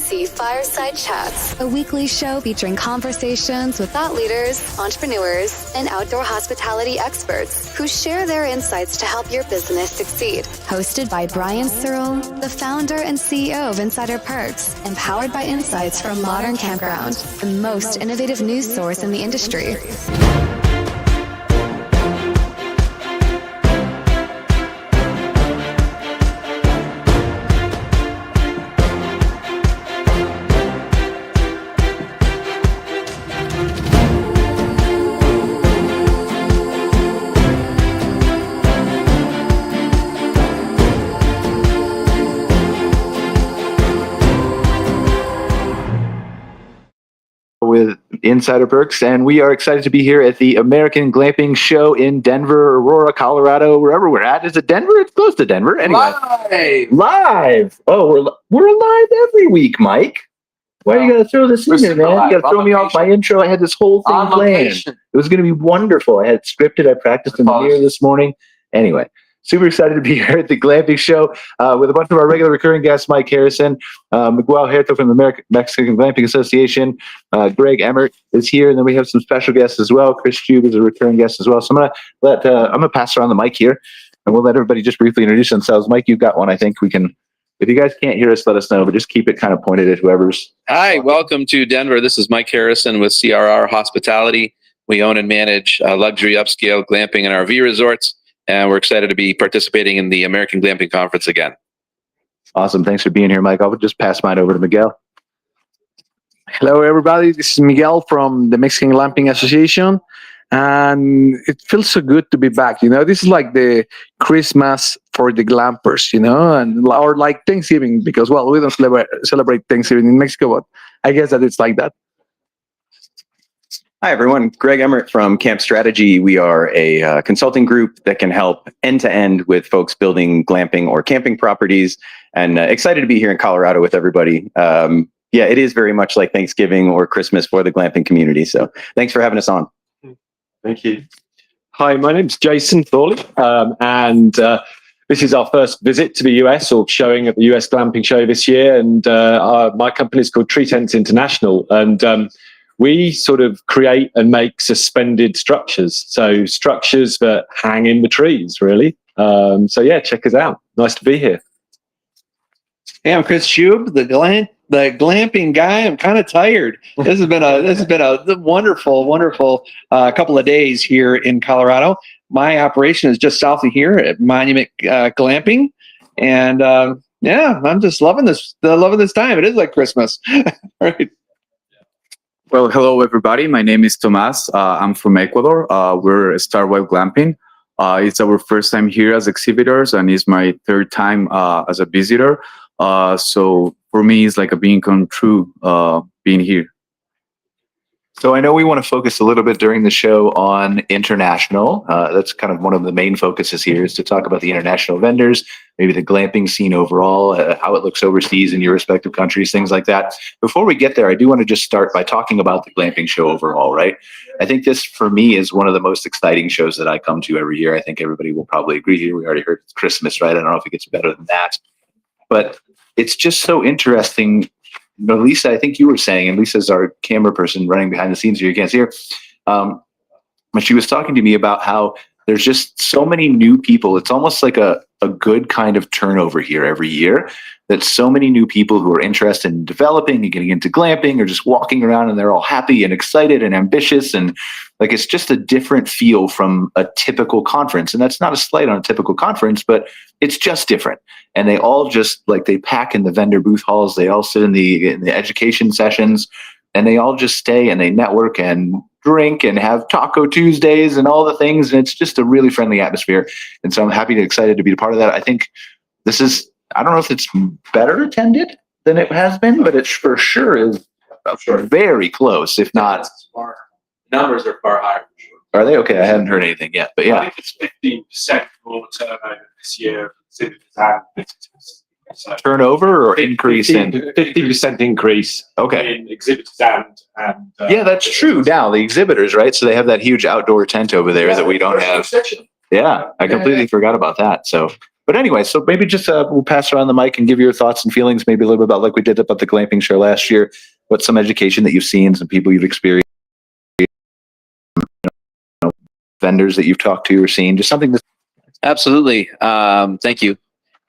MC Fireside Chats, a weekly show featuring conversations with thought leaders, entrepreneurs, and outdoor hospitality experts who share their insights to help your business succeed. Hosted by Brian Searl, the founder and CEO of Insider Perks, and powered by insights from Modern Campground, the most innovative news source in the industry. With Insider Perks, and we are excited to be here at the American Glamping Show in Denver, Aurora, Colorado, wherever we're at. Is it Denver? It's close to Denver. Anyway, live. Oh, we're live every week, Mike. Why are you gonna throw this in there, man? You gotta throw me off my intro. I had this whole thing planned. It was gonna be wonderful. I had it scripted. I practiced in the mirror this morning. Anyway. Super excited to be here at the Glamping Show with a bunch of our regular recurring guests, Mike Harrison, Miguel Huerta from the Mexican Glamping Association, Greg Emmert is here, and then we have some special guests as well. Chris Jeub is a recurring guest as well. So I'm gonna pass around the mic here, and we'll let everybody just briefly introduce themselves. Mike, you've got one. I think we can. If you guys can't hear us, let us know, but just keep it kind of pointed at whoever's. Hi, welcome to Denver. This is Mike Harrison with CRR Hospitality. We own and manage luxury upscale glamping and RV resorts. And we're excited to be participating in the American Glamping Conference again. Awesome. Thanks for being here, Mike. I'll just pass mine over to Miguel. Hello, everybody. This is Miguel from the Mexican Glamping Association. And it feels so good to be back. You know, this is like the Christmas for the glampers, you know, or like Thanksgiving, because, well, we don't celebrate Thanksgiving in Mexico, but I guess that it's like that. Hi, everyone. Greg Emmert from Camp Strategy. We are a consulting group that can help end-to-end with folks building glamping or camping properties, and excited to be here in Colorado with everybody. Yeah, it is very much like Thanksgiving or Christmas for the glamping community. So thanks for having us on. Thank you. Hi, my name's Jason Thawley, and this is our first visit to the US, or showing at the US Glamping Show this year. And my company is called Tree Tents International, and we sort of create and make suspended structures. So structures that hang in the trees, really. So yeah, check us out. Nice to be here. Hey, I'm Chris Jeub, the glamping guy. I'm kind of tired. This has been a wonderful couple of days here in Colorado. My operation is just south of here at Monument Glamping, and yeah, I'm just loving this time. It is like Christmas, right? Well, hello, everybody. My name is Tomás. I'm from Ecuador. We're Starwell Glamping. It's our first time here as exhibitors, and it's my third time as a visitor. So for me, it's like a being come true being here. So I know we want to focus a little bit during the show on international. That's kind of one of the main focuses here, is to talk about the international vendors, maybe the glamping scene overall, how it looks overseas in your respective countries, things like that. Before we get there, I do want to just start by talking about the glamping show overall, right? I think this, for me, is one of the most exciting shows that I come to every year. I think everybody will probably agree here. We already heard it's Christmas, right? I don't know if it gets better than that. But it's just so interesting. You know, Lisa, I think you were saying, and Lisa's our camera person running behind the scenes here, you can't see her, but she was talking to me about how there's just so many new people. It's almost like a good kind of turnover here every year, that so many new people who are interested in developing and getting into glamping are just walking around, and they're all happy and excited and ambitious. And like, it's just a different feel from a typical conference. And that's not a slight on a typical conference, but it's just different. And they all just like, they pack in the vendor booth halls. They all sit in the education sessions, and they all just stay and they network and drink and have Taco Tuesdays and all the things. And it's just a really friendly atmosphere. And so I'm happy and excited to be a part of that. I think this is, I don't know if it's better attended than it has been, but it for sure is very close, if not. Numbers are far higher. Are they? Okay, I hadn't heard anything yet, but yeah. I think it's 15% more turnover this year. So turnover or increase in 50% increase. Okay. In exhibitors and yeah, that's true. Now the exhibitors, right? So they have that huge outdoor tent over there that we don't have. Yeah, I completely forgot about that. So But anyway, so maybe just we'll pass around the mic and give your thoughts and feelings, maybe a little bit about like we did about the glamping show last year. What's some education that you've seen, some people you've experienced, vendors that you've talked to or seen, just something that. Absolutely. Thank you.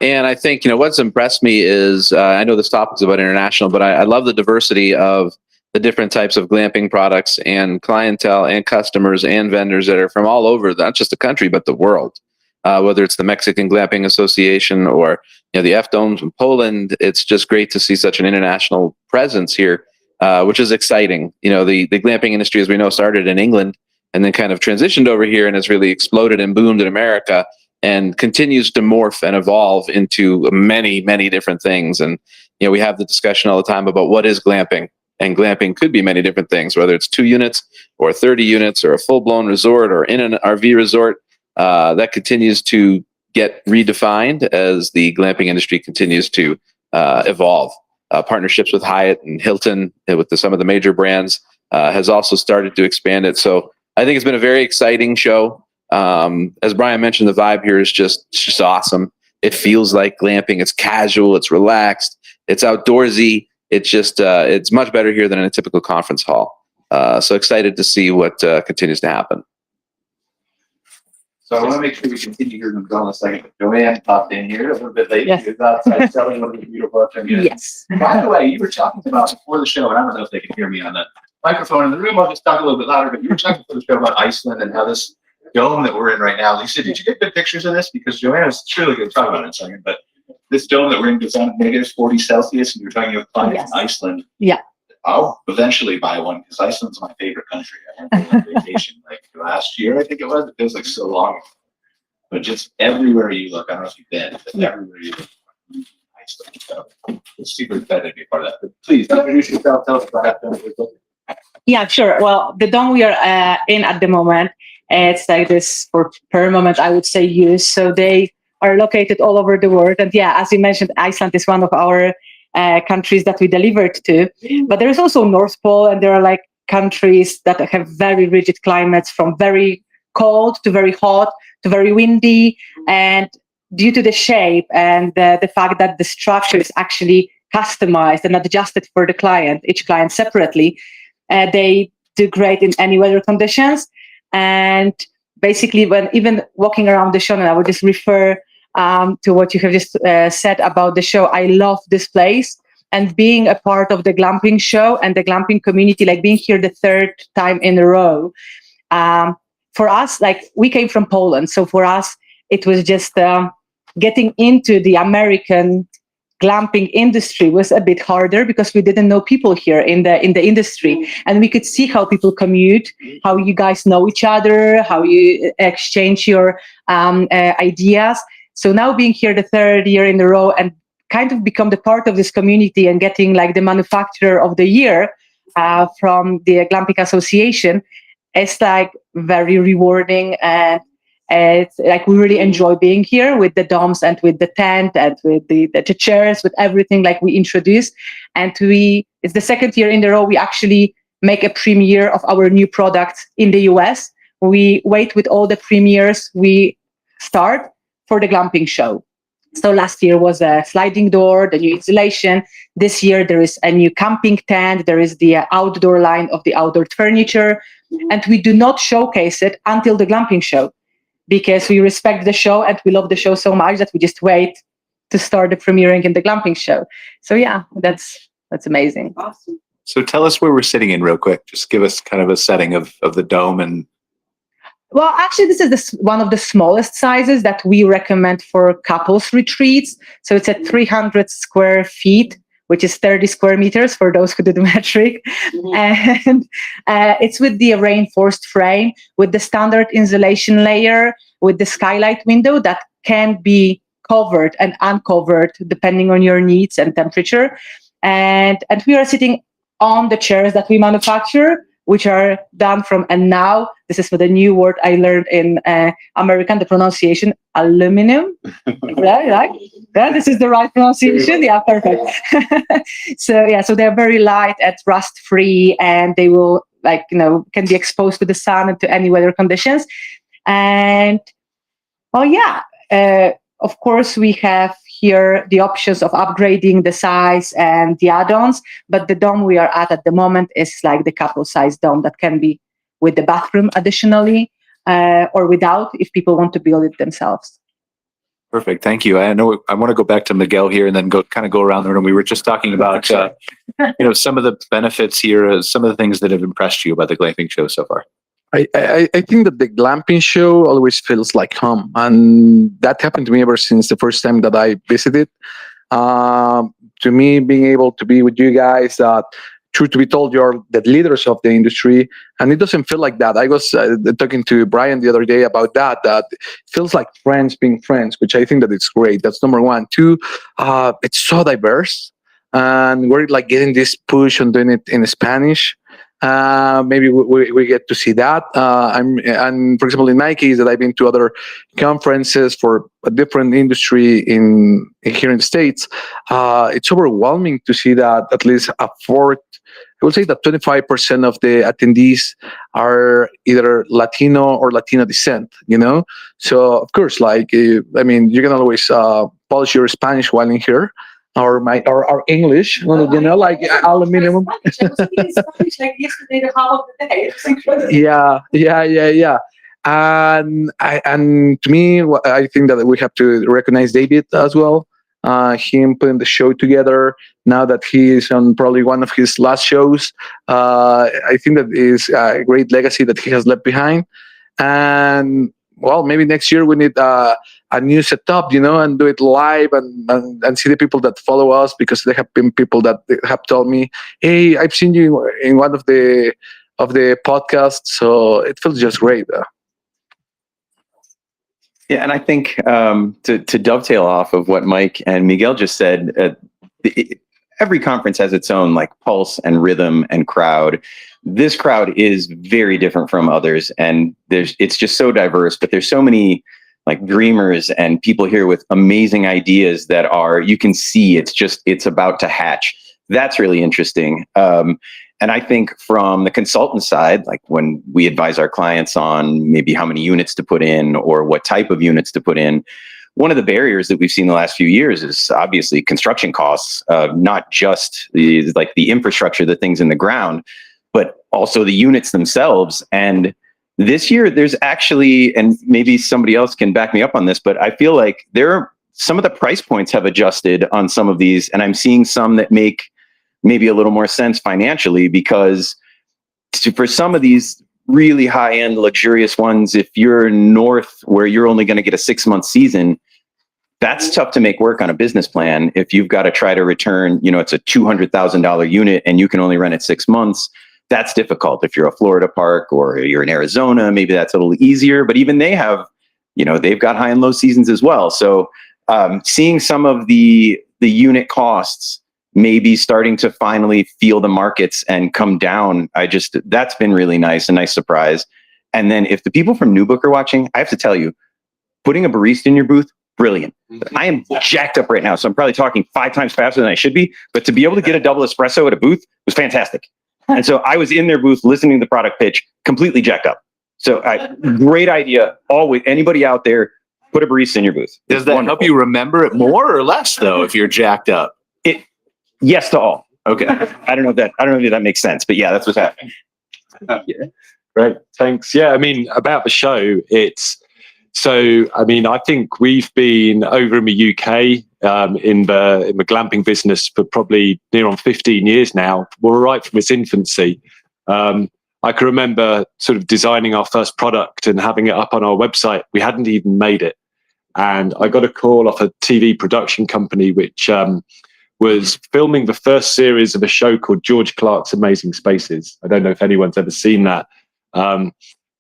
And I think, what's impressed me is, I know this topic's about international, but I love the diversity of the different types of glamping products and clientele and customers and vendors that are from all over, not just the country, but the world. Whether it's the Mexican Glamping Association or the F-Domes in Poland, it's just great to see such an international presence here, which is exciting. The glamping industry, as we know, started in England and then kind of transitioned over here and has really exploded and boomed in America and continues to morph and evolve into many, many different things. And we have the discussion all the time about what is glamping, and glamping could be many different things, whether it's 2 units or 30 units or a full-blown resort or in an RV resort. That continues to get redefined as the glamping industry continues to evolve. Partnerships with Hyatt and Hilton, with some of the major brands, has also started to expand it. So I think it's been a very exciting show. As Brian mentioned, the vibe here is just awesome. It feels like glamping. It's casual. It's relaxed. It's outdoorsy. It's just it's much better here than in a typical conference hall. So excited to see what continues to happen. So I want to make sure we continue here in a second. Joanna popped in here a little bit late. Yes. She was outside selling one of the beautiful afternoons. Yes. By the way, you were talking about before the show, and I don't know if they can hear me on the microphone in the room. I'll just talk a little bit louder. But you were talking before the show about Iceland and how this dome that we're in right now. Lisa, did you get good pictures of this? Because Joanna's truly going to talk about it in a second. But this dome that we're in is on -40 Celsius, and you're talking about clients in Iceland. Yeah. I'll eventually buy one because Iceland's my favorite country. I went on vacation like last year, I think it was. It feels like so long ago. But just everywhere you look, I don't know if you've been, but everywhere you look, Iceland. So it's super excited to be part of that. But please introduce yourself. Tell us about that. Yeah, sure. Well, the dome we are in at the moment, it's like this for permanent, I would say, use. So they are located all over the world. And yeah, as you mentioned, Iceland is one of our countries that we delivered to. But there is also North Pole, and there are like countries that have very rigid climates, from very cold to very hot to very windy. And due to the shape and the fact that the structure is actually customized and adjusted for the client, each client separately, they do great in any weather conditions. And basically, when even walking around the show, and I would just refer to what you have just said about the show, I love this place. And being a part of the glamping show and the glamping community, like being here the 3rd time in a row, for us, like we came from Poland. So for us, it was just getting into the American glamping industry was a bit harder because we didn't know people here in the industry, and we could see how people commute, how you guys know each other, how you exchange your ideas. So now being here the 3rd year in a row and kind of become the part of this community and getting like the manufacturer of the year from the Glamping Association, it's like very rewarding, and it's like we really enjoy being here with the domes and with the tent and with the chairs, with everything like we introduced. And it's the 2nd year in a row we actually make a premiere of our new product in the US. We wait with all the premieres we start for the glamping show. So last year was a sliding door, the new insulation. This year there is a new camping tent. There is the outdoor line of the outdoor furniture. And we do not showcase it until the glamping show, because we respect the show and we love the show so much that we just wait to start the premiering in the glamping show. So yeah, that's amazing. Awesome. So tell us where we're sitting in real quick. Just give us kind of a setting of the dome. And well, actually, this is one of the smallest sizes that we recommend for couples retreats. So it's at 300 square feet, which is 30 square meters for those who do the metric. And it's with the reinforced frame, with the standard insulation layer, with the skylight window that can be covered and uncovered depending on your needs and temperature. And we are sitting on the chairs that we manufacture, which are done from, and now this is for the new word I learned in American, the pronunciation, aluminum. Right? Yeah, this is the right pronunciation. Yeah, perfect. So they're very light and rust free, and they will can be exposed to the sun and to any weather conditions. And of course, we have here the options of upgrading the size and the add-ons, but the dome we are at the moment is like the couple size dome that can be with the bathroom additionally, or without if people want to build it themselves. Perfect. Thank you. I know I want to go back to Miguel here and then go around the room. We were just talking about, some of the benefits here, some of the things that have impressed you about the glamping show so far. I think that the glamping show always feels like home, and that happened to me ever since the first time that I visited. To me, being able to be with you guys, truth to be told, you're the leaders of the industry, and it doesn't feel like that. I was talking to Brian the other day about that it feels like friends being friends, which I think that it's great. That's number one. Two, it's so diverse, and we're like getting this push on doing it in Spanish. Maybe we get to see that. And for example, in my case, that I've been to other conferences for a different industry here in the States. It's overwhelming to see that at least a fourth, I would say that 25% of the attendees are either Latino or Latino descent, So of course, you can always polish your Spanish while in here. Or English, like aluminum. Yeah. And to me, I think that we have to recognize David as well. Him putting the show together. Now that he is on probably one of his last shows, I think that is a great legacy that he has left behind. And well, maybe next year we need a new setup, and do it live and see the people that follow us, because there have been people that have told me, hey, I've seen you in one of the podcasts. So it feels just great. Yeah, and I think to dovetail off of what Mike and Miguel just said, every conference has its own like pulse and rhythm and crowd. This crowd is very different from others, and it's just so diverse, but there's so many like dreamers and people here with amazing ideas that you can see it's about to hatch. That's really interesting. And I think from the consultant side, like when we advise our clients on maybe how many units to put in or what type of units to put in, one of the barriers that we've seen the last few years is obviously construction costs, not just the infrastructure, the things in the ground, but also the units themselves. And this year there's actually, and maybe somebody else can back me up on this, but I feel like some of the price points have adjusted on some of these, and I'm seeing some that make maybe a little more sense financially, because for some of these really high-end luxurious ones, if you're north where you're only going to get a 6-month season, that's tough to make work on a business plan. If you've got to try to return, it's a $200,000 unit and you can only rent it 6 months, that's difficult. If you're a Florida park or you're in Arizona, maybe that's a little easier, but even they have, they've got high and low seasons as well. So seeing some of the unit costs maybe starting to finally feel the markets and come down, that's been really nice, a nice surprise. And then if the people from New Book are watching, I have to tell you, putting a barista in your booth, brilliant. I am jacked up right now, so I'm probably talking 5 times faster than I should be, but to be able to get a double espresso at a booth was fantastic. And so I was in their booth listening to the product pitch, completely jacked up. So great idea. Always, anybody out there, put a barista in your booth. Does that help you remember it more or less though, if you're jacked up? Yes to all. Okay. I don't know if that makes sense, but yeah, that's what's happening. Yeah. Great. Thanks. Yeah. I mean, about the show, I think we've been over in the UK in the glamping business for probably near on 15 years now. We're right from its infancy. I can remember sort of designing our first product and having it up on our website. We hadn't even made it. And I got a call off a TV production company, which was filming the first series of a show called George Clark's Amazing Spaces. I don't know if anyone's ever seen that.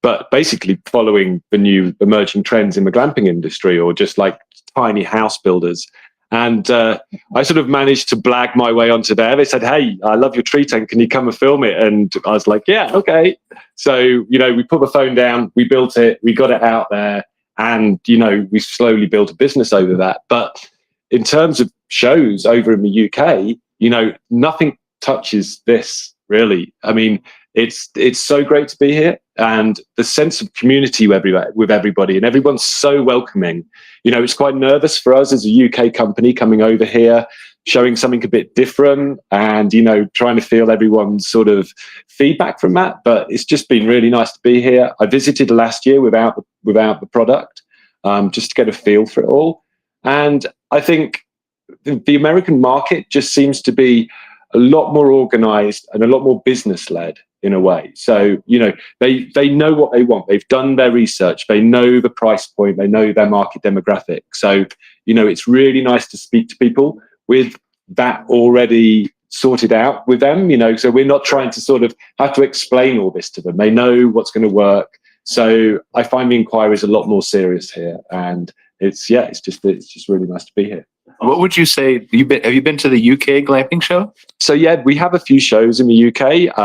But basically following the new emerging trends in the glamping industry, or just like tiny house builders. And I sort of managed to blag my way onto there. They said, hey, I love your tree tent. Can you come and film it? And I was like, yeah, okay. So, we put the phone down, we built it, we got it out there. And, we slowly built a business over that. But in terms of shows over in the UK, nothing touches this really. I mean, it's so great to be here. and the sense of community with everybody, and everyone's so welcoming. You know, it's quite nervous for us as a UK company coming over here, showing something a bit different, and, you know, trying to feel everyone's sort of feedback from that. But it's just been really nice to be here. I visited last year without the product, just to get a feel for it all. And I think the American market just seems to be a lot more organized and a lot more business led in a way. So, you know, they know what they want. They've done their research. They know the price point. They know their market demographic. So, you know, it's really nice to speak to people with that already sorted out with them, you know, so we're not trying to sort of have to explain all this to them. They know what's going to work. So I find the inquiries a lot more serious here, and it's just really nice to be here. What would you say? Have you been to the UK glamping show? So yeah, we have a few shows in the UK.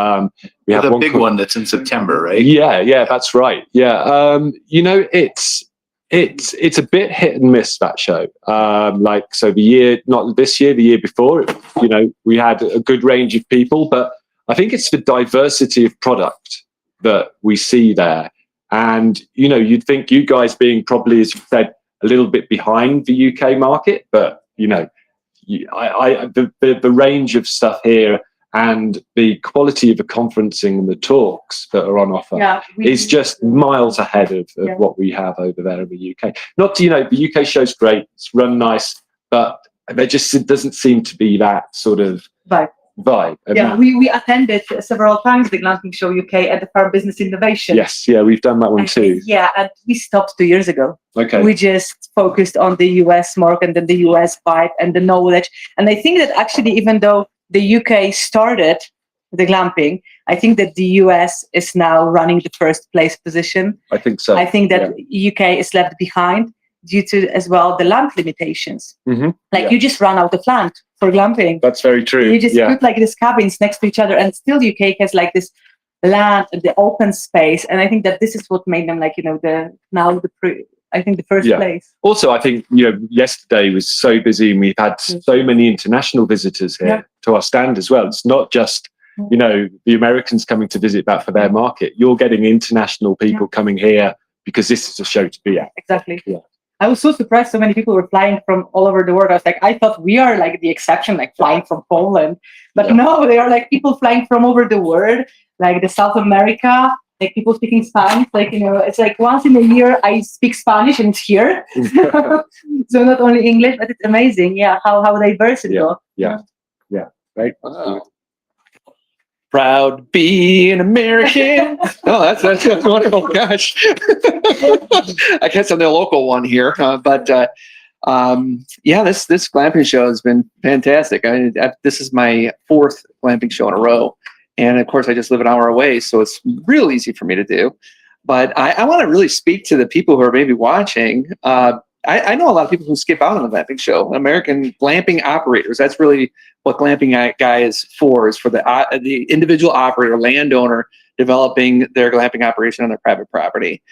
We have a big one that's in September, right? Yeah, that's right. Yeah, you know, it's a bit hit and miss, that show. Like, so not this year, the year before, you know, we had a good range of people, but I think it's the diversity of product that we see there. And, you know, you'd think you guys being probably, as you said, a little bit behind the UK market, but, you know, the range of stuff here and the quality of the conferencing and the talks that are on offer is just miles ahead of what we have over there in the UK. Not, you know, the UK show's great, it's run nice, but it doesn't seem to be that sort of vibe. Yeah, we attended several times the Glamping Show UK at the Farm Business Innovation. Yes, yeah, we've done that one too. Yeah, and we stopped 2 years ago. Okay. We just focused on the US market and the US vibe and the knowledge. And I think that actually, even though the UK started the glamping, I think that the US is now running the first place position. I think so. I think that UK is left behind due to, as well, the land limitations. Mm-hmm. Like, you just run out of land for glamping. That's very true. You just put like these cabins next to each other, and still UK has like this land and the open space. And I think that this is what made them, like, you know, the first place. Also, I think, you know, yesterday was so busy, and we've had so many international visitors here to our stand as well. It's not just, you know, the Americans coming to visit that for their market. You're getting international people coming here because this is a show to be at. Exactly. Yeah. I was so surprised so many people were flying from all over the world. I was like, I thought we are like the exception, like flying from Poland. But no, they are like people flying from over the world, like the South America, like people speaking Spanish. Like, you know, it's like once in a year I speak Spanish and it's here. So not only English, but it's amazing. Yeah, how diverse it is. Yeah. Right. Proud to be an American. Oh, that's wonderful. Gosh. I guess I'm the local one here. But this glamping show has been fantastic. This is my 4th glamping show in a row. And of course, I just live an hour away, so it's real easy for me to do. But I want to really speak to the people who are maybe watching. I know a lot of people who skip out on the glamping show. American glamping operators. That's really what glamping guy is for the individual operator, landowner, developing their glamping operation on their private property.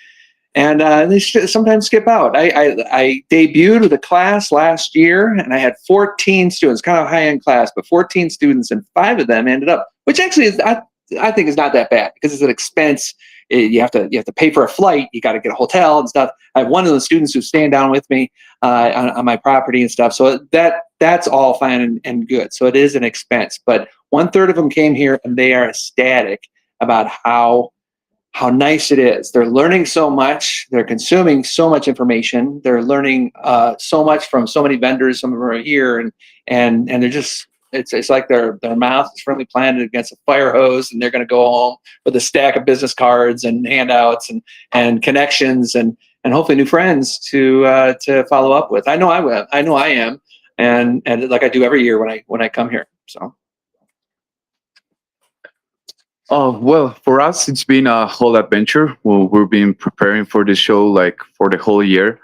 And they sometimes skip out. I debuted with a class last year, and I had 14 students, kind of a high-end class, but 14 students, and 5 of them ended up, which actually is, I think, is not that bad, because it's an expense. You have to pay for a flight. You got to get a hotel and stuff. I have one of the students who's staying down with me on my property and stuff. So that's all fine and good. So it is an expense. But 1/3 of them came here, and they are ecstatic about how nice it is. They're learning so much. They're consuming so much information. They're learning so much from so many vendors. Some of them are here, and they're just. It's like their mouth is firmly planted against a fire hose, and they're going to go home with a stack of business cards and handouts and connections and hopefully new friends to follow up with. I know I will. I know I am, and like I do every year when I come here. So. Oh, well, for us, it's been a whole adventure. Well, we've been preparing for the show like for the whole year.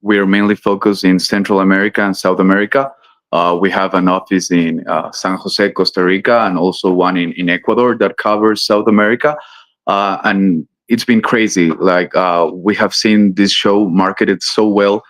We are mainly focused in Central America and South America. We have an office in San Jose, Costa Rica, and also one in Ecuador that covers South America. And it's been crazy. Like, we have seen this show marketed so well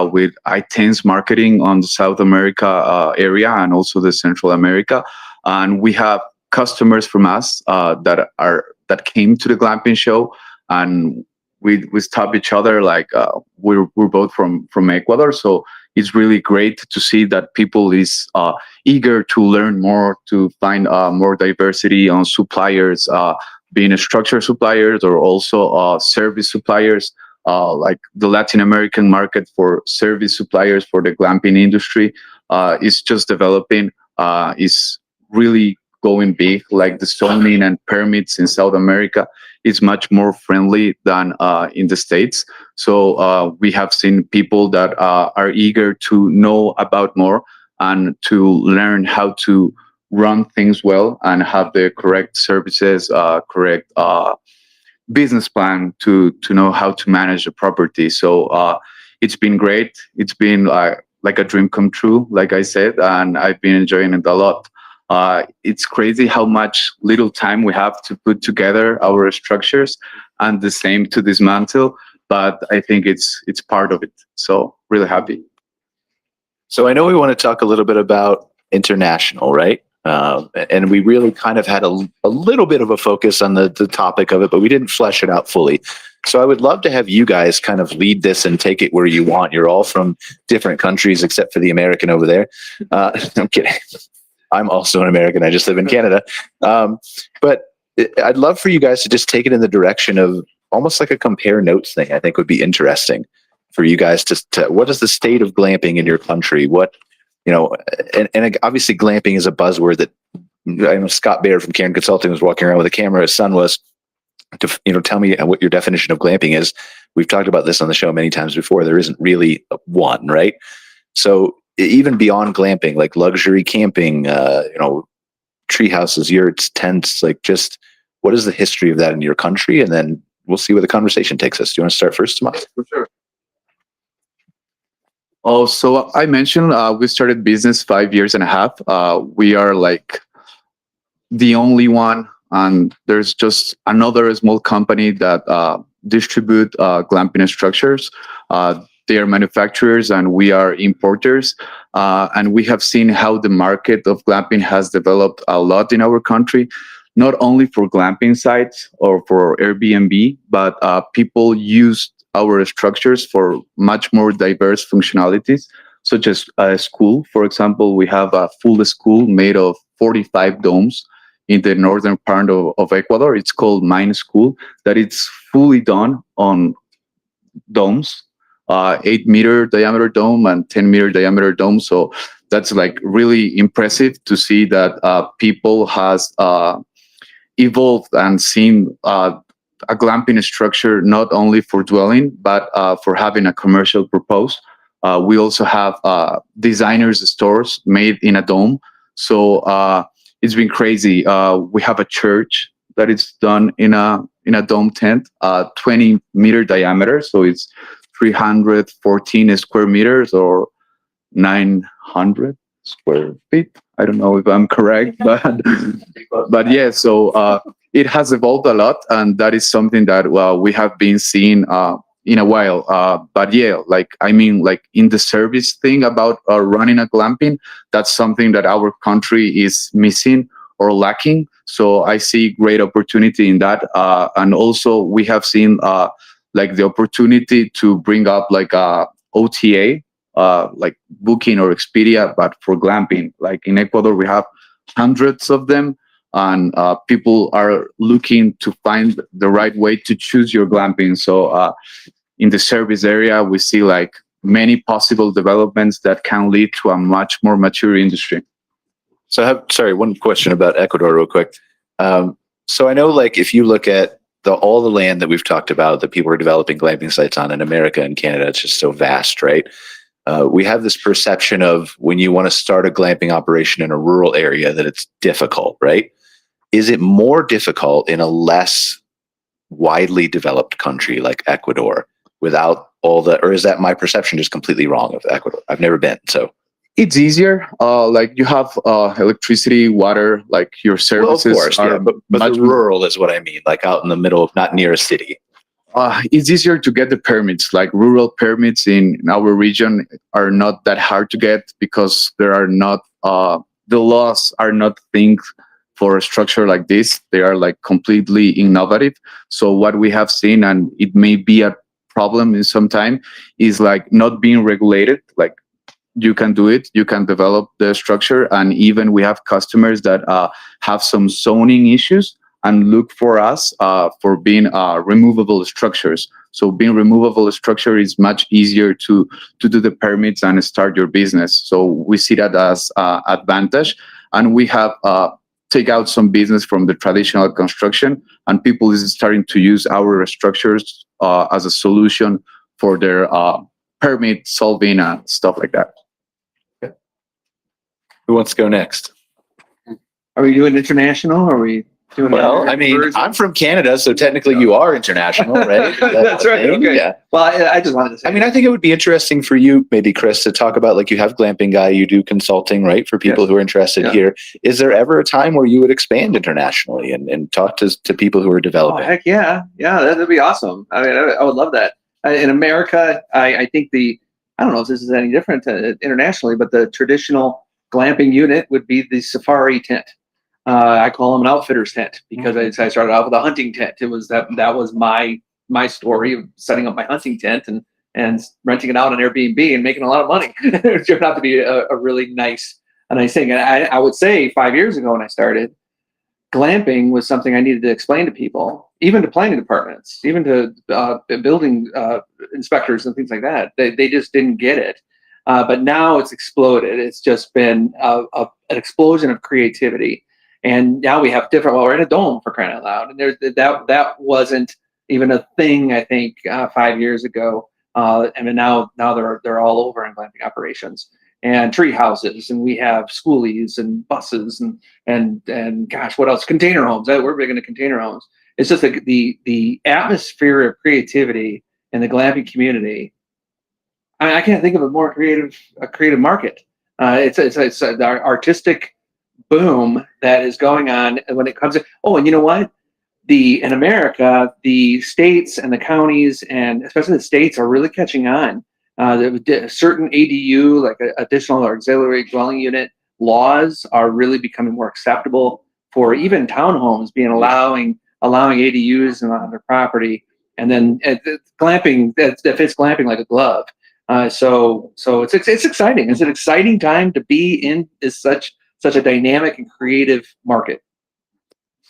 with intense marketing on the South America area and also the Central America. And we have customers from us that are that came to the glamping show, and we stopped each other. Like we're both from Ecuador, so it's really great to see that people is eager to learn more, to find more diversity on suppliers, being structure suppliers or also service suppliers. Like the Latin American market for service suppliers for the glamping industry is just developing, is really going big. Like the zoning and permits in South America is much more friendly than in the States. So we have seen people that are eager to know about more and to learn how to run things well and have the correct services, correct business plan to know how to manage the property. So it's been great. It's been like a dream come true, like I said, and I've been enjoying it a lot. It's crazy how much little time we have to put together our structures and the same to dismantle, but I think it's part of it. So really happy. So I know we want to talk a little bit about international, right? And we really kind of had a little bit of a focus on the topic of it, but we didn't flesh it out fully. So I would love to have you guys kind of lead this and take it where you want. You're all from different countries except for the American over there. I'm kidding. I'm also an American. I just live in Canada. But I'd love for you guys to just take it in the direction of almost like a compare notes thing. I think would be interesting for you guys to what is the state of glamping in your country? What, you know, and obviously glamping is a buzzword that I know Scott Baird from Cairn Consulting was walking around with a camera. His son was to, you know, tell me what your definition of glamping is. We've talked about this on the show many times before. There isn't really one, right? So even beyond glamping, like luxury camping, you know, tree houses, yurts, tents, like just what is the history of that in your country? And then we'll see where the conversation takes us. Do you want to start first, Tomás? For sure. Oh, so I mentioned we started business 5.5 years. We are like the only one, and there's just another small company that distribute glamping structures. They are manufacturers and we are importers. And we have seen how the market of glamping has developed a lot in our country, not only for glamping sites or for Airbnb, but people use our structures for much more diverse functionalities, such as a school. For example, we have a full school made of 45 domes in the northern part of Ecuador. It's called Mine School, that it's fully done on domes, 8-meter diameter dome and 10-meter diameter dome. So that's like really impressive to see that people has evolved and seen a glamping structure not only for dwelling, but for having a commercial purpose. We also have designers stores made in a dome. So it's been crazy. We have a church that is done in a dome tent, 20-meter diameter. So it's 314 square meters or 900 square feet. I don't know if I'm correct, but yeah. So it has evolved a lot, and that is something that we have been seeing in a while. But yeah, like I mean, like in the service thing about running a glamping, that's something that our country is missing or lacking. So I see great opportunity in that, and also we have seen like the opportunity to bring up like a OTA, like Booking or Expedia, but for glamping. Like in Ecuador, we have hundreds of them, and people are looking to find the right way to choose your glamping. So in the service area, we see like many possible developments that can lead to a much more mature industry. So I have, sorry, one question about Ecuador real quick. So I know like if you look at all the land that we've talked about that people are developing glamping sites on in America and Canada, it's just so vast, right? We have this perception of when you want to start a glamping operation in a rural area that it's difficult, right? Is it more difficult in a less widely developed country like Ecuador without all the, or is that my perception just completely wrong of Ecuador? I've never been, so. It's easier. Like you have electricity, water, like your services. Well, of course, yeah, but much rural is what I mean, like out in the middle of not near a city. It's easier to get the permits. Like rural permits in our region are not that hard to get because there are not the laws are not things for a structure like this. They are like completely innovative. So what we have seen, and it may be a problem in some time, is like not being regulated. Like you can do it, you can develop the structure, and even we have customers that have some zoning issues and look for us for being removable structures. So being removable structure is much easier to do the permits and start your business. So we see that as advantage, and we have take out some business from the traditional construction, and people is starting to use our structures as a solution for their permit solving and stuff like that. Who wants to go next? Are we doing international? Or are we doing? Well, I mean, I'm from Canada, so technically you are international, right? That's right. Okay. Yeah. Well, I just wanted to say. I mean, I think it would be interesting for you, maybe Chris, to talk about, like, you have Glamping Guy, you do consulting, right, for people who are interested here. Is there ever a time where you would expand internationally and talk to people who are developing? Oh, heck yeah. Yeah, that'd be awesome. I mean, I would love that. In America, I think I don't know if this is any different internationally, but the traditional glamping unit would be the safari tent. I call them an outfitter's tent because I started out with a hunting tent. It was that was my story of setting up my hunting tent and renting it out on Airbnb and making a lot of money. It turned out to be a really nice thing. And I would say 5 years ago when I started, glamping was something I needed to explain to people, even to planning departments, even to building inspectors and things like that. They just didn't get it. But now it's exploded. It's just been an explosion of creativity. And now we have different, well, we're in a dome, for crying out loud. And that wasn't even a thing, I think, 5 years ago. And now they're all over in glamping operations and tree houses. And we have schoolies and buses and gosh, what else? Container homes. We're big into container homes. It's just the atmosphere of creativity in the glamping community. I mean, I can't think of a more creative market. It's an artistic boom that is going on when it comes to. Oh, and you know what? In America, the states and the counties, and especially the states, are really catching on. Certain ADU, like additional or auxiliary dwelling unit laws, are really becoming more acceptable for even townhomes being allowing ADUs on their property, and then glamping that fits glamping like a glove. So it's exciting. It's an exciting time to be in such a dynamic and creative market.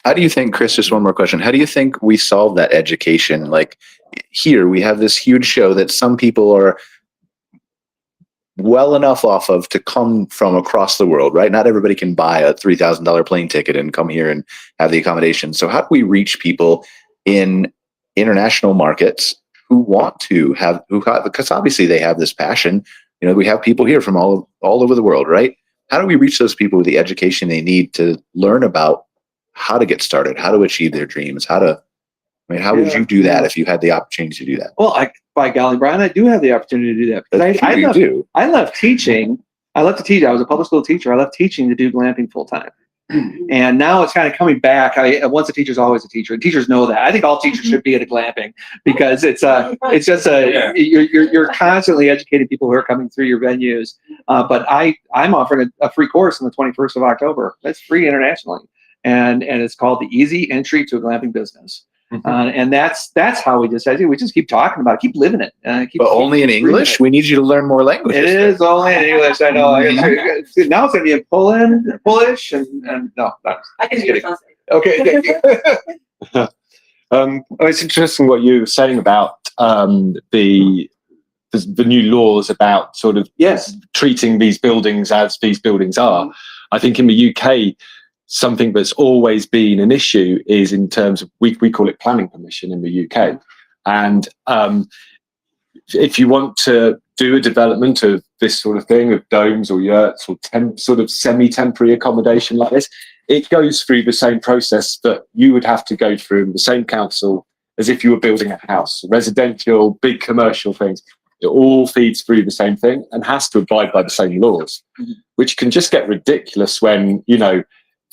How do you think, Chris, just one more question. How do you think we solve that education? Like, here we have this huge show that some people are well enough off of to come from across the world, right? Not everybody can buy a $3,000 plane ticket and come here and have the accommodation. So how do we reach people in international markets who want to because obviously they have this passion. You know, we have people here from all over the world, right? How do we reach those people with the education they need to learn about how to get started, how to achieve their dreams, how would you do that if you had the opportunity to do that? Well, by golly, Brian, I do have the opportunity to do that. Because I left teaching. I left to teach. I was a public school teacher. I left teaching to do glamping full time. And now it's kind of coming back. Once a teacher's always a teacher. And teachers know that. I think all teachers should be at a glamping because you're constantly educating people who are coming through your venues. But I'm offering a free course on the 21st of October. That's free internationally, and it's called the Easy Entry to a Glamping Business. And that's how we decided. We just keep talking about it, keep living it. But only in English? We need you to learn more languages. It is only in English. I know. Now it's going to be in Polish, and no. I can do it. Okay, thank you. It's interesting what you were saying about the new laws about sort of treating these buildings as these buildings are. I think in the UK, something that's always been an issue is in terms of we call it planning permission in the UK, and if you want to do a development of this sort of thing, of domes or yurts or sort of semi-temporary accommodation like this, it goes through the same process that you would have to go through in the same council as if you were building a house, residential, big commercial things. It all feeds through the same thing and has to abide by the same laws, which can just get ridiculous when,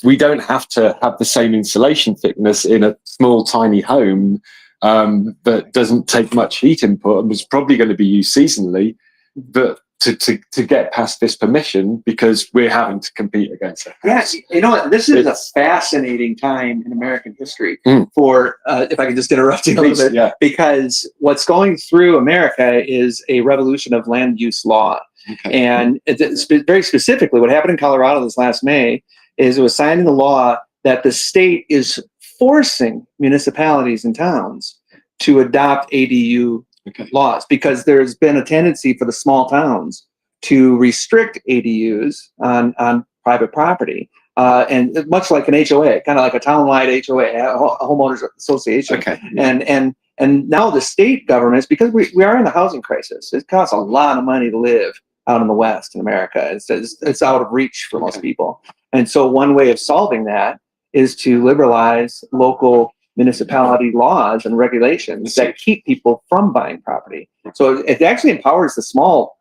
we don't have to have the same insulation thickness in a small, tiny home that doesn't take much heat input and was probably going to be used seasonally. But to get past this permission because we're having to compete against it. Yes, this is a fascinating time in American history for, if I can just interrupt you a little bit, because what's going through America is a revolution of land use law. Okay. And very specifically, what happened in Colorado this last May is it was signed into law that the state is forcing municipalities and towns to adopt ADU laws, because there's been a tendency for the small towns to restrict ADUs on private property. And much like an HOA, kind of like a townwide HOA, a homeowners association. Okay. And now the state governments, because we are in a housing crisis, it costs a lot of money to live out in the West in America. It's out of reach for most people. And so one way of solving that is to liberalize local municipality laws and regulations that keep people from buying property. So it actually empowers the small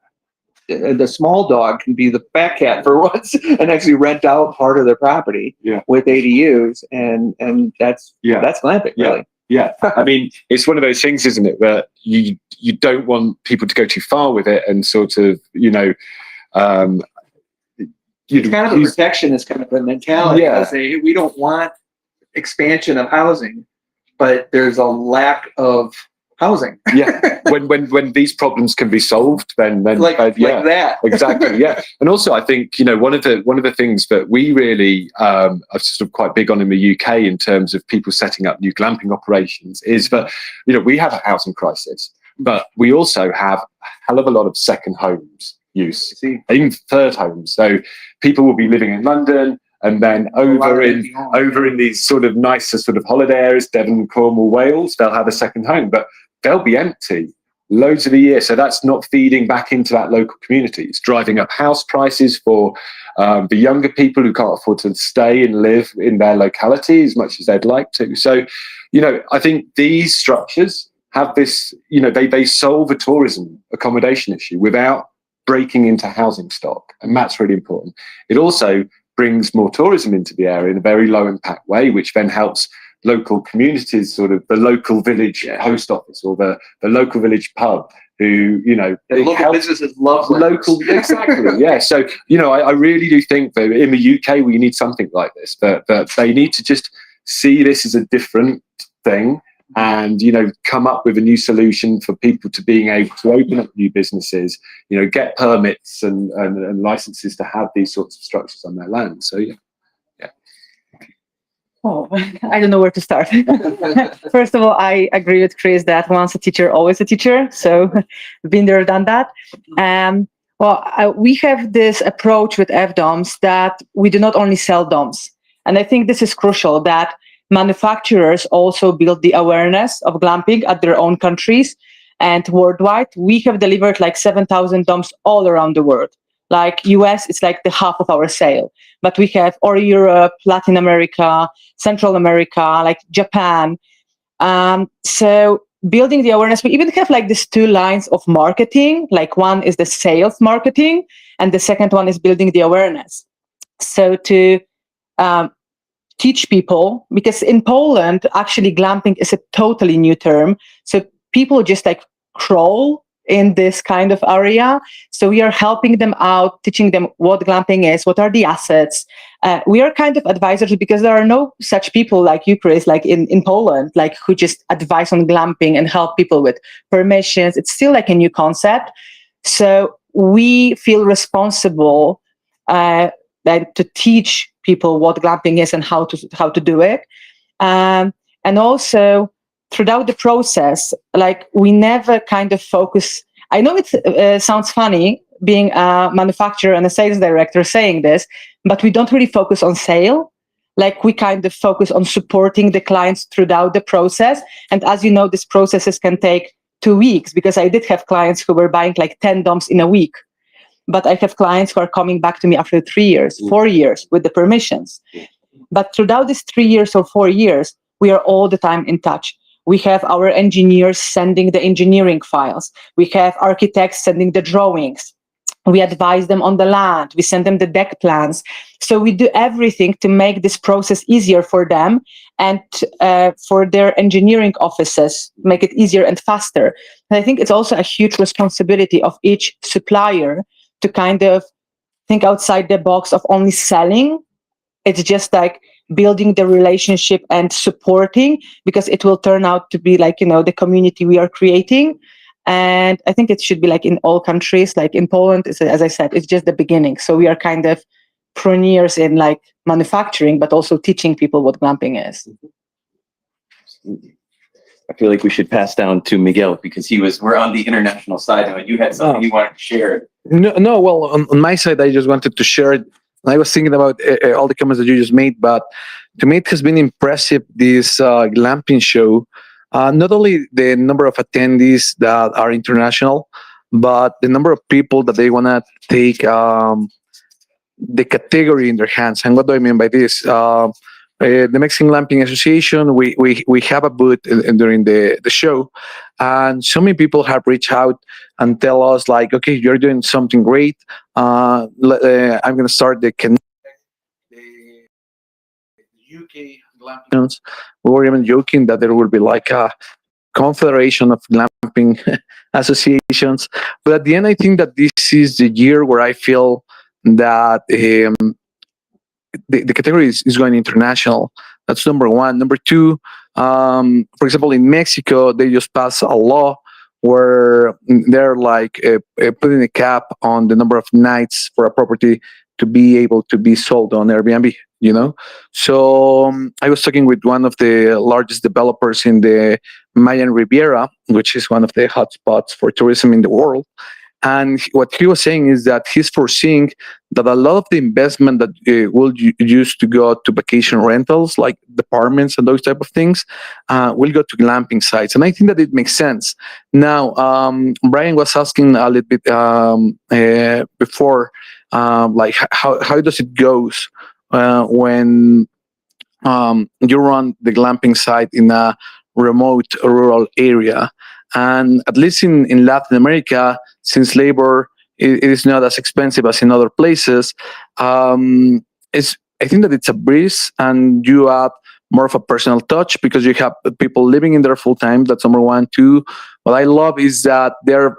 dog can be the fat cat for once and actually rent out part of their property with ADUs, and that's glamping, really. Yeah, I mean, it's one of those things, isn't it, that you don't want people to go too far with it and sort of, it's kind of a protectionist kind of a mentality. Yeah. Say, we don't want expansion of housing, but there's a lack of housing. Yeah. When these problems can be solved, then like that. Exactly. Yeah. And also, I think one of the things that we really are sort of quite big on in the UK in terms of people setting up new glamping operations is that we have a housing crisis, but we also have a hell of a lot of second homes use, even third homes. So people will be living in London and then over in these sort of nicer sort of holiday areas, Devon, Cornwall, Wales, they'll have a second home, but they'll be empty loads of the year. So that's not feeding back into that local community. It's driving up house prices for the younger people who can't afford to stay and live in their locality as much as they'd like to. So, I think these structures have this, they solve a tourism accommodation issue without breaking into housing stock. And that's really important. It also brings more tourism into the area in a very low impact way, which then helps local communities, sort of the local village post office or the local village pub who, local businesses love local. Exactly. Yeah. So, I really do think that in the UK, we need something like this, that they need to just see this as a different thing and, come up with a new solution for people to being able to open up new businesses, get permits and licenses to have these sorts of structures on their land. So, yeah. Oh, I don't know where to start. First of all, I agree with Chris that once a teacher, always a teacher. So been there, done that. We have this approach with FDOMs that we do not only sell DOMs. And I think this is crucial, that manufacturers also build the awareness of glamping at their own countries. And worldwide, we have delivered like 7,000 DOMs all around the world. Like US, it's like the half of our sale. But we have or Europe, Latin America, Central America, like Japan. So building the awareness, we even have like these two lines of marketing. Like one is the sales marketing, and the second one is building the awareness. So to teach people, because in Poland, actually glamping is a totally new term. So people just like crawl in this kind of area. So we are helping them out, teaching them what glamping is, what are the assets. We are kind of advisors because there are no such people like you, Chris, like in Poland, like who just advise on glamping and help people with permissions. It's still like a new concept. So we feel responsible to teach people what glamping is and how to do it. And also, throughout the process, like we never kind of focus. I know it sounds funny being a manufacturer and a sales director saying this, but we don't really focus on sale. Like we kind of focus on supporting the clients throughout the process. And as you know, these processes can take 2 weeks, because I did have clients who were buying like 10 DOMs in a week. But I have clients who are coming back to me after 3 years, 4 years with the permissions. But throughout these 3 years or 4 years, we are all the time in touch. We have our engineers sending the engineering files. We have architects sending the drawings. We advise them on the land. We send them the deck plans. So we do everything to make this process easier for them and for their engineering offices, make it easier and faster. And I think it's also a huge responsibility of each supplier to kind of think outside the box of only selling. It's just like building the relationship and supporting, because it will turn out to be like, the community we are creating. And I think it should be like in all countries. Like in Poland, as I said, it's just the beginning. So we are kind of pioneers in like manufacturing, but also teaching people what glamping is. I feel like we should pass down to Miguel because we're on the international side now. You had something you wanted to share. No. Well, on my side, I just wanted to share it. I was thinking about all the comments that you just made, but to me, it has been impressive, this glamping show. Not only the number of attendees that are international, but the number of people that they want to take the category in their hands. And what do I mean by this? The Mexican Glamping Association, we have a booth during the show, and so many people have reached out and tell us like, okay, you're doing something great. I'm going to start the UK glamping. We were even joking that there will be like a confederation of glamping associations. But at the end, I think that this is the year where I feel that the category is going international. That's number one. Number two, for example, in Mexico, they just passed a law where they're like putting a cap on the number of nights for a property to be able to be sold on Airbnb, So I was talking with one of the largest developers in the Mayan Riviera, which is one of the hotspots for tourism in the world. And what he was saying is that he's foreseeing that a lot of the investment that will use to go to vacation rentals, like apartments and those type of things, will go to glamping sites. And I think that it makes sense. Now, Brian was asking a little bit before, like how does it goes when you run the glamping site in a remote rural area. And at least in Latin America, since labor it is not as expensive as in other places, I think that it's a breeze, and you add more of a personal touch because you have people living in there full time. That's number one. Two, what I love is that they're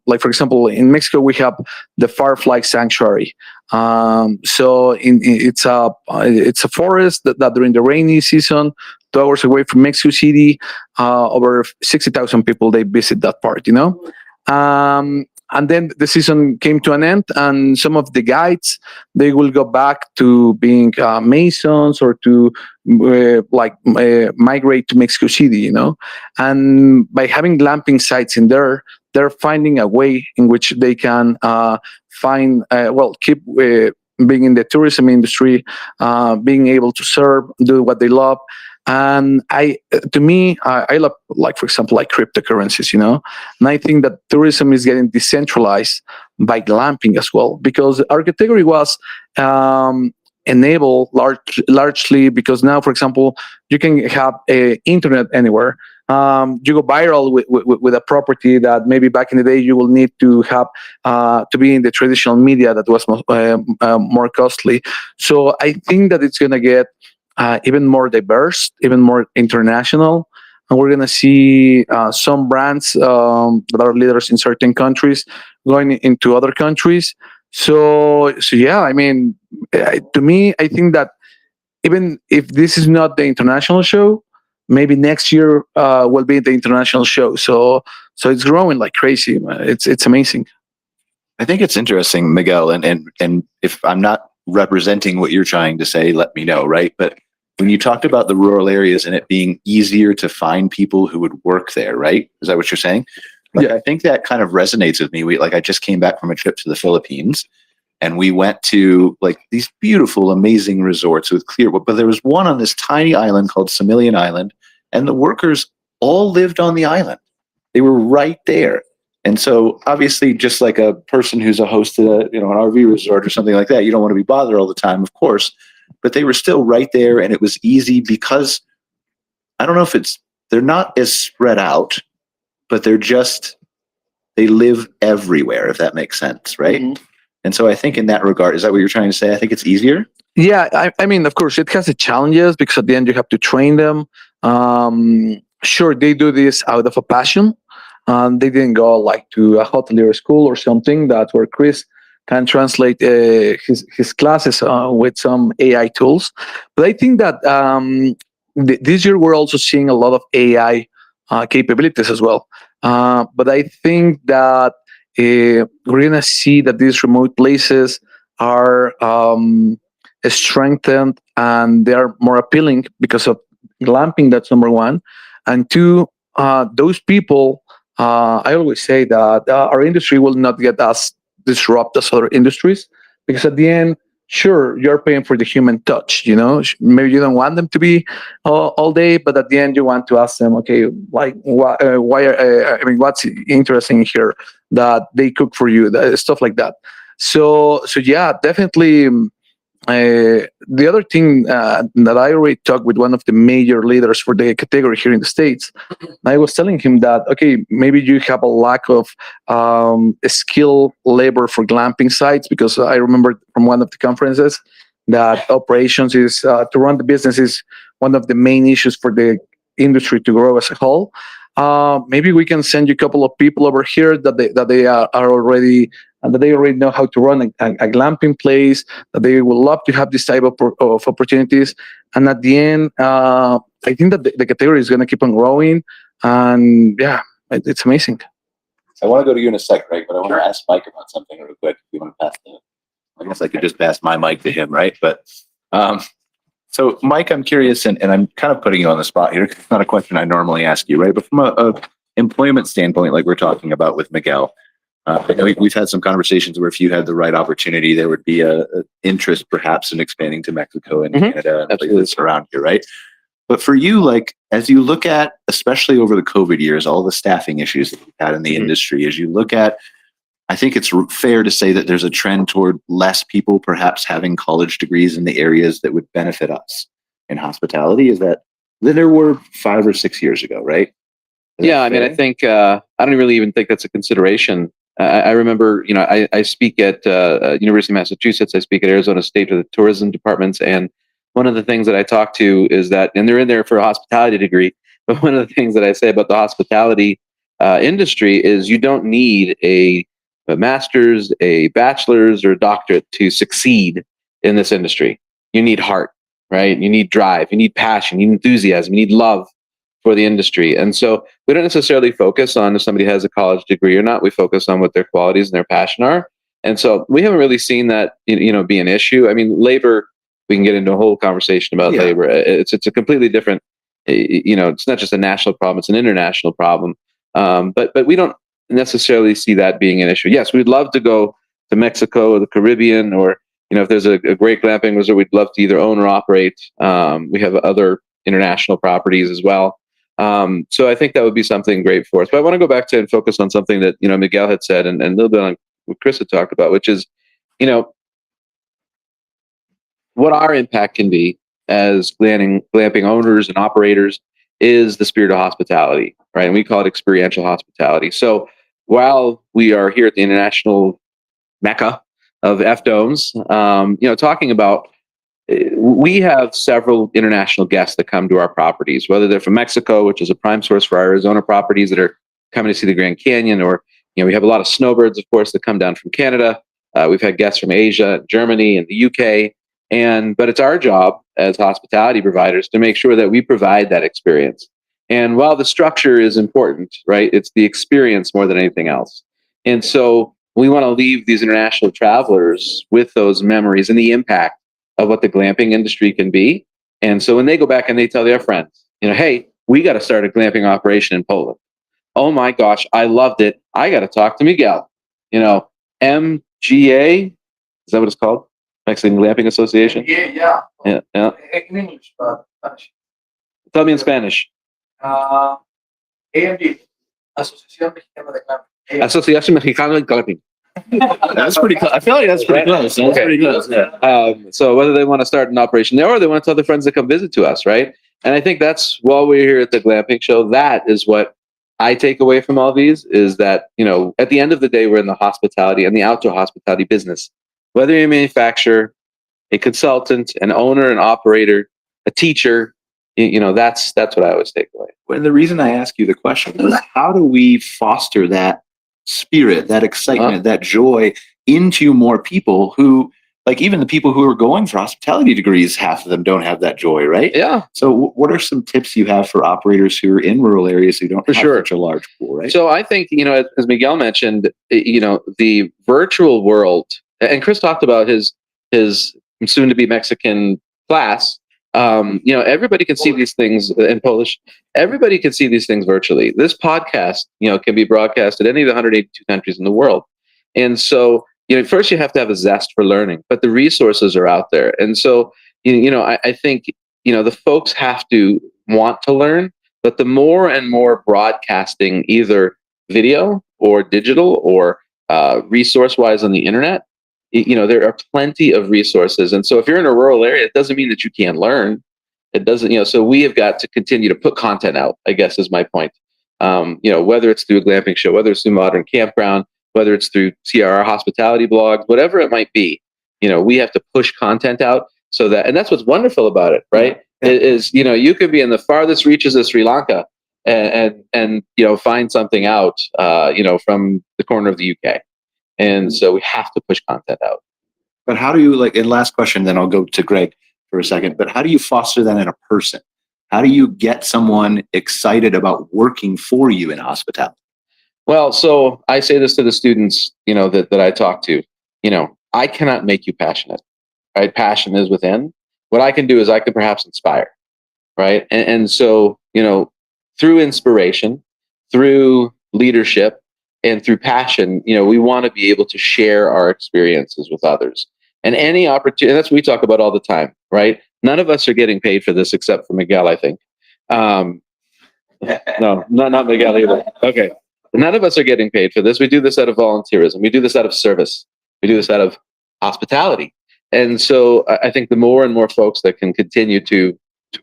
like, for example, in Mexico we have the Firefly Sanctuary. So it's a forest that during the rainy season, 2 hours away from Mexico City, over 60,000 people, they visit that part, and then the season came to an end, and some of the guides, they will go back to being masons or to migrate to Mexico City, And by having glamping sites in there, they're finding a way in which they can keep being in the tourism industry, being able to serve, do what they love. And I love, like, for example, like cryptocurrencies, and I think that tourism is getting decentralized by glamping as well, because our category was enabled largely because now, for example, you can have internet anywhere. You go viral with a property that maybe back in the day you will need to have to be in the traditional media that was more costly. So I think that it's going to get even more diverse, even more international. And we're going to see some brands that are leaders in certain countries going into other countries. So yeah, I mean, to me, I think that even if this is not the international show, maybe next year will be the international show. So it's growing like crazy. It's amazing. I think it's interesting, Miguel, and if I'm not representing what you're trying to say, let me know, right? But when you talked about the rural areas and it being easier to find people who would work there, right? Is that what you're saying? Yeah. I think that kind of resonates with me. I just came back from a trip to the Philippines, and we went to like these beautiful, amazing resorts with clear, but there was one on this tiny island called Similian Island, and the workers all lived on the island. They were right there. And so obviously, just like a person who's a host at an RV resort or something like that, you don't want to be bothered all the time, of course, but they were still right there, and it was easy because I don't know if they're not as spread out, but they they live everywhere, if that makes sense, right? And so I think in that regard, is that what you're trying to say? I think it's easier. Yeah, I mean, of course, it has its challenges because at the end you have to train them. Sure, they do this out of a passion. They didn't go like to a hotelier school or something. That's where Chris can translate his classes with some AI tools. But I think that this year we're also seeing a lot of AI capabilities as well. But I think that we're going to see that these remote places are strengthened and they are more appealing because of glamping. That's number one. And two, those people, I always say that our industry will not get as disrupt as other industries because at the end, sure, you're paying for the human touch. Maybe you don't want them to be all day, but at the end, you want to ask them, okay, like why? What's interesting here that they cook for you, stuff like that. So yeah, definitely. The other thing that I already talked with one of the major leaders for the category here in the States, I was telling him that, okay, maybe you have a lack of skilled labor for glamping sites, because I remember from one of the conferences that operations is, to run the business is one of the main issues for the industry to grow as a whole. Maybe we can send you a couple of people over here that they are already and that they already know how to run a glamping place, that they will love to have this type of opportunities. And at the end, I think that the category is going to keep on growing. And yeah, it's amazing. I want to go to you in a sec, Greg, but I want to ask Mike about something real quick. If you want to pass I guess I could just pass my mic to him, right? But so Mike, I'm curious, and I'm kind of putting you on the spot here. It's not a question I normally ask you, right? But from a employment standpoint, like we're talking about with Miguel, I know we've had some conversations where if you had the right opportunity, there would be a interest perhaps in expanding to Mexico and Canada and places around here, right? But for you, like as you look at, especially over the COVID years, all the staffing issues that you've had in the industry, as you look at, I think it's fair to say that there's a trend toward less people perhaps having college degrees in the areas that would benefit us in hospitality. Is that than there were 5 or 6 years ago, right? Yeah, I mean, I think I don't really even think that's a consideration. I remember, I speak at University of Massachusetts. I speak at Arizona State with the tourism departments, and one of the things that I talk to is that, and they're in there for a hospitality degree, but one of the things that I say about the hospitality industry is you don't need a master's, a bachelor's, or a doctorate to succeed in this industry. You need heart, right? You need drive, you need passion, you need enthusiasm, you need love for the industry. And so we don't necessarily focus on if somebody has a college degree or not. We focus on what their qualities and their passion are. And so we haven't really seen that, be an issue. I mean, labor, we can get into a whole conversation about labor. It's a completely different, it's not just a national problem, it's an international problem. But we don't necessarily see that being an issue. Yes, we'd love to go to Mexico or the Caribbean, or, if there's a great glamping resort, we'd love to either own or operate. We have other international properties as well. So I think that would be something great for us. But I want to go back to and focus on something that, Miguel had said and a little bit on what Chris had talked about, which is, what our impact can be as glamping owners and operators is the spirit of hospitality, right? And we call it experiential hospitality. So while we are here at the international mecca of F-Domes, talking about, we have several international guests that come to our properties, whether they're from Mexico, which is a prime source for our Arizona properties that are coming to see the Grand Canyon, or, we have a lot of snowbirds, of course, that come down from Canada. We've had guests from Asia, Germany, and the UK. But it's our job as hospitality providers to make sure that we provide that experience. And while the structure is important, right, it's the experience more than anything else. And so we want to leave these international travelers with those memories and the impact of what the glamping industry can be. And so when they go back and they tell their friends, hey, we got to start a glamping operation in Poland. Oh my gosh, I loved it. I got to talk to Miguel. MGA, is that what it's called? Mexican Glamping Association? Yeah. Yeah. In English, but Spanish. Tell me in Spanish. AMG, Asociación Mexicana de Glamping. Asociación Mexicana de Glamping. That's pretty close. I feel like that's pretty close. That's pretty close. Yeah. So whether they want to start an operation there or they want to tell their friends to come visit to us, right? And I think that's, while we're here at the Glamping Show, that is what I take away from all these is that, at the end of the day, we're in the hospitality and the outdoor hospitality business. Whether you're a manufacturer, a consultant, an owner, an operator, a teacher, that's what I always take away. Well, the reason I ask you the question is, how do we foster that spirit, that excitement, that joy into more people who, like, even the people who are going for hospitality degrees, half of them don't have that joy, right? Yeah. So what are some tips you have for operators who are in rural areas who don't have such a large pool, right? So I think, as Miguel mentioned, the virtual world, and Chris talked about his soon to be Mexican class. Everybody can see these things in Polish. Everybody can see these things virtually. This podcast, can be broadcast at any of the 182 countries in the world. And so, first you have to have a zest for learning, but the resources are out there. And so, I think, the folks have to want to learn, but the more and more broadcasting, either video or digital or resource-wise on the internet, there are plenty of resources. And so if you're in a rural area, it doesn't mean that you can't learn. It doesn't, so we have got to continue to put content out, I guess is my point. Whether it's through a glamping show, whether it's through Modern Campground, whether it's through CRR hospitality blogs, whatever it might be, we have to push content out so that, and that's what's wonderful about it, right? It is, you could be in the farthest reaches of Sri Lanka and find something out, from the corner of the UK. And so we have to push content out. But how do you, and last question, then I'll go to Greg for a second, but how do you foster that in a person? How do you get someone excited about working for you in hospitality? Well, so I say this to the students, that I talk to, I cannot make you passionate, right? Passion is within. What I can do is I can perhaps inspire, right? And so, through inspiration, through leadership, and through passion, we want to be able to share our experiences with others. And any opportunity, and that's what we talk about all the time, right? None of us are getting paid for this except for Miguel, I think. No, not Miguel either. Okay. None of us are getting paid for this. We do this out of volunteerism. We do this out of service. We do this out of hospitality. And so I think the more and more folks that can continue to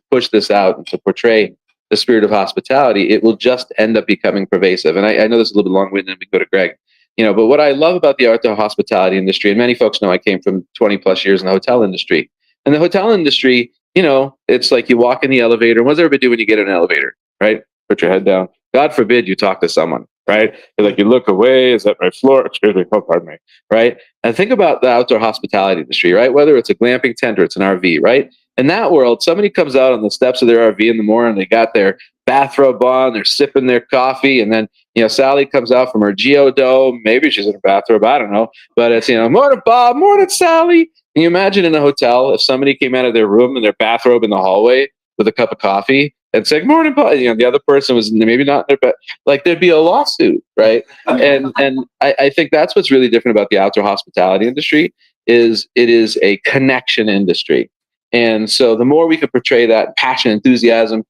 push this out and to portray the spirit of hospitality, it will just end up becoming pervasive. And I know this is a little bit long-winded, and we go to Greg, but what I love about the outdoor hospitality industry, and many folks know I came from 20 plus years in the hotel industry. And the hotel industry, it's like you walk in the elevator. What does everybody do when you get in an elevator, right? Put your head down. God forbid you talk to someone, right? You look away, is that my floor? Excuse me, oh, pardon me, right? And think about the outdoor hospitality industry, right? Whether it's a glamping tent or it's an RV, right? In that world, somebody comes out on the steps of their RV in the morning, they got their bathrobe on, they're sipping their coffee, and then, Sally comes out from her geodome. Maybe she's in a bathrobe, I don't know. But it's, morning, Bob, morning, Sally. Can you imagine in a hotel if somebody came out of their room in their bathrobe in the hallway with a cup of coffee and said, morning, Bob? The other person was maybe not in their bed. There'd be a lawsuit, right? And I think that's what's really different about the outdoor hospitality industry is it is a connection industry. And so the more we could portray that passion, enthusiasm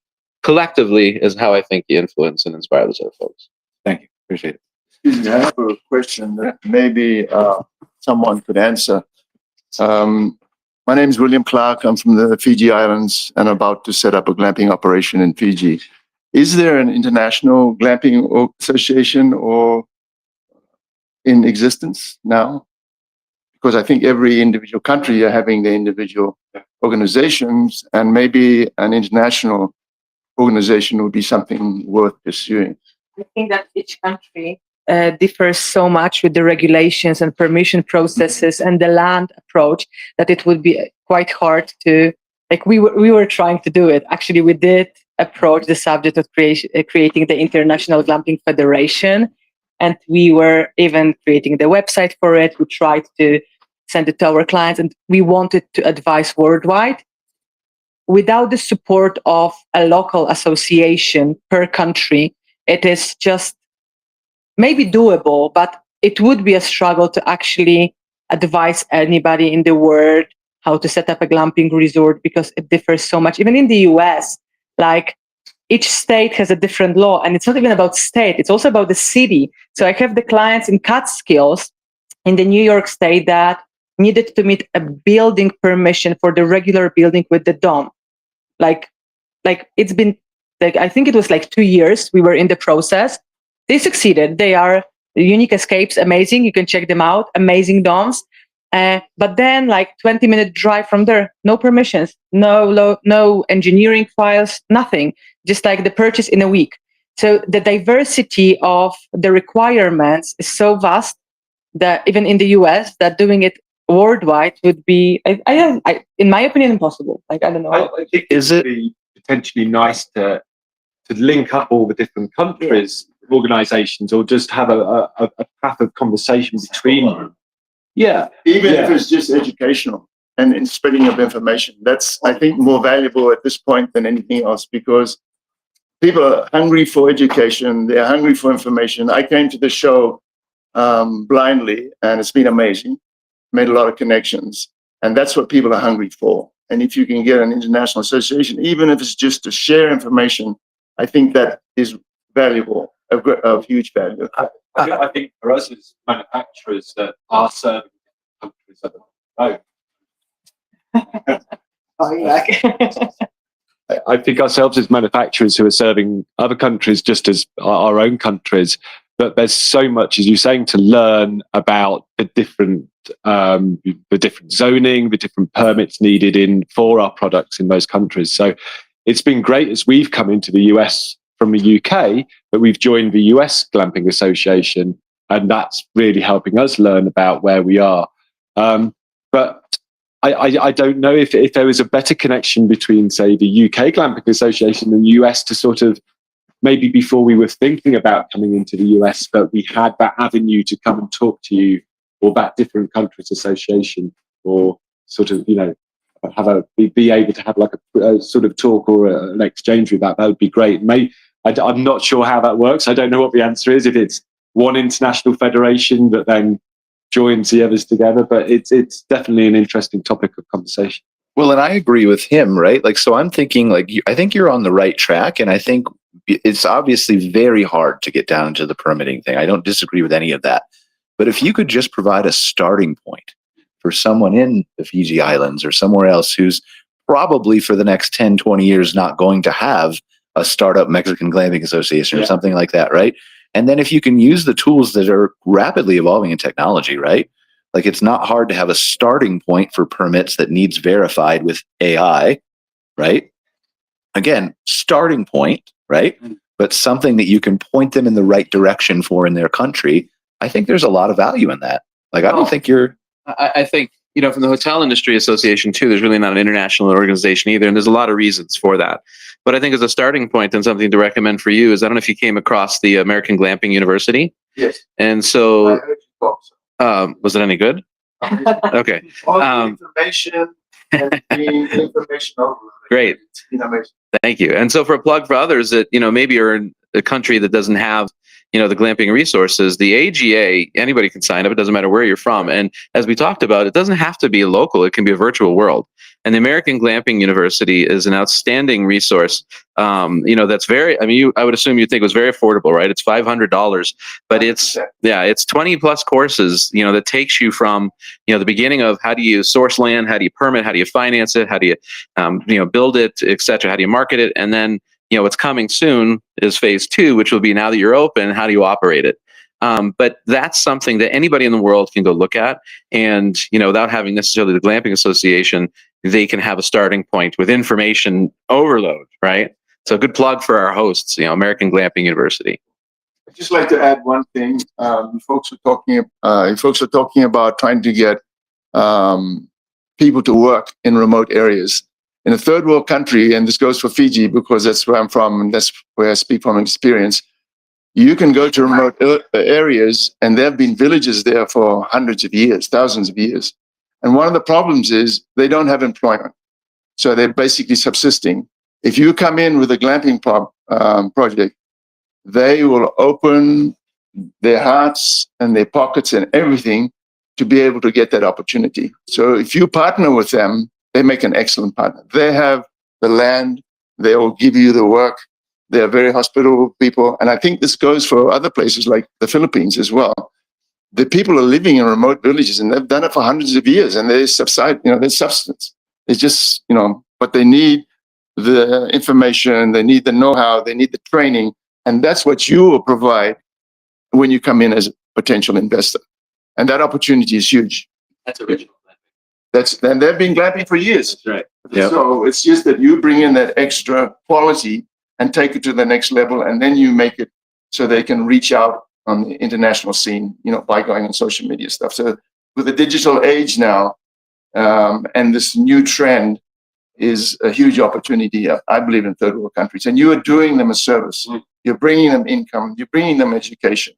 collectively is how I think you influence and inspire those other folks. Thank you. Appreciate it. Excuse me, I have a question that maybe someone could answer. My name is William Clark. I'm from the Fiji Islands and about to set up a glamping operation in Fiji. Is there an international glamping association or in existence now? Because I think every individual country are having their individual organizations, and maybe an international organization would be something worth pursuing. I think that each country differs so much with the regulations and permission processes and the land approach that it would be quite hard to, we were trying to do it. Actually, we did approach the subject of creating the International Glamping Federation, and we were even creating the website for it. We tried to send it to our clients, and we wanted to advise worldwide. Without the support of a local association per country, it is just maybe doable, but it would be a struggle to actually advise anybody in the world how to set up a glamping resort, because it differs so much. Even in the US, each state has a different law, and it's not even about state, it's also about the city. So I have the clients in Catskills in the New York State that needed to meet a building permission for the regular building with the dome. It's been I think it was like 2 years we were in the process. They succeeded. They are unique escapes, amazing. You can check them out. Amazing DOMs. But then, like 20-minute drive from there, no permissions, no engineering files, nothing. Just like the purchase in a week. So the diversity of the requirements is so vast that even in the US, that doing it worldwide would be, in my opinion, impossible. Like, I don't know. I think Is it be potentially nice to link up all the different countries, organizations, or just have a path of conversation between them? Yeah. Even if it's just educational and spreading of information, that's, I think, more valuable at this point than anything else, because people are hungry for education. They're hungry for information. I came to the show blindly, and it's been amazing. Made a lot of connections, and that's what people are hungry for. And if you can get an international association, even if it's just to share information, I think that is valuable, of huge value. I think for us as manufacturers that are serving countries at the moment, I think ourselves as manufacturers who are serving other countries just as our own countries, but there's so much, as you're saying, to learn about the different zoning, the different permits needed for our products in those countries. So it's been great as we've come into the US from the UK, but we've joined the US Glamping Association, and that's really helping us learn about where we are. But I don't know if there was a better connection between, say, the UK Glamping Association and the US to sort of, maybe before we were thinking about coming into the US, but we had that avenue to come and talk to you, or that different countries association, or sort of, be able to have like a sort of talk or an exchange with that. That would be great. I'm not sure how that works. I don't know what the answer is, if it's one international federation that then joins the others together, but it's definitely an interesting topic of conversation. Well, and I agree with him, right? Like, so I'm thinking, like, I think you're on the right track, and I think it's obviously very hard to get down to the permitting thing. I don't disagree with any of that. But if you could just provide a starting point for someone in the Fiji Islands or somewhere else who's probably for the next 10, 20 years not going to have a startup Mexican Glamping Association or something like that, right? And then if you can use the tools that are rapidly evolving in technology, right? Like, it's not hard to have a starting point for permits that needs verified with AI, right? Again, starting point, right? But something that you can point them in the right direction for in their country. I think there's a lot of value in that. Like, I don't think you're... I think, from the Hotel Industry Association too, there's really not an international organization either. And there's a lot of reasons for that. But I think as a starting point and something to recommend for you is, I don't know if you came across the American Glamping University. Yes. And so, I heard you talk, so. Was it any good? Okay. All the information and the information overload. Great. It's been amazing. Thank you. And so for a plug for others that, maybe are in a country that doesn't have, the glamping resources, the AGA, anybody can sign up. It doesn't matter where you're from. And as we talked about, it doesn't have to be local. It can be a virtual world. And the American Glamping University is an outstanding resource. That's very, I would assume you'd think it was very affordable, right? It's $500, but it's 20 plus courses, that takes you from, the beginning of how do you source land, how do you permit, how do you finance it, how do you, build it, et cetera, how do you market it? And then, what's coming soon is phase 2, which will be, now that you're open, how do you operate it? But that's something that anybody in the world can go look at. And, without having necessarily the Glamping Association, they can have a starting point with information overload, right? So a good plug for our hosts, American Glamping University. I'd just like to add one thing. You folks are talking about trying to get people to work in remote areas. In a third world country, and this goes for Fiji because that's where I'm from and that's where I speak from experience, you can go to remote areas and there have been villages there for hundreds of years, thousands of years. And one of the problems is they don't have employment. So they're basically subsisting. If you come in with a glamping project, they will open their hearts and their pockets and everything to be able to get that opportunity. So if you partner with them, they make an excellent partner. They have the land, they will give you the work. They're very hospitable people. And I think this goes for other places like the Philippines as well. The people are living in remote villages and they've done it for hundreds of years and they subside, their substance. It's just, what they need the information, they need the know-how, they need the training, and that's what you will provide when you come in as a potential investor. And that opportunity is huge. That's original. And they've been glamping for years. That's right. Yep. So it's just that you bring in that extra quality and take it to the next level, and then you make it so they can reach out on the international scene, by going on social media stuff. So with the digital age now, and this new trend is a huge opportunity, I believe, in third world countries. And you are doing them a service. You're bringing them income, you're bringing them education.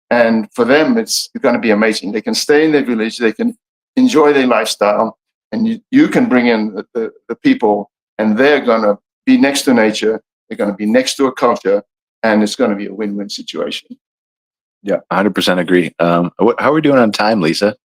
And for them, it's going to be amazing. They can stay in their village, they can enjoy their lifestyle, and you can bring in the people, and they're going to be next to nature, they're going to be next to a culture, and it's going to be a win-win situation. Yeah, 100% agree. How are we doing on time, Lisa?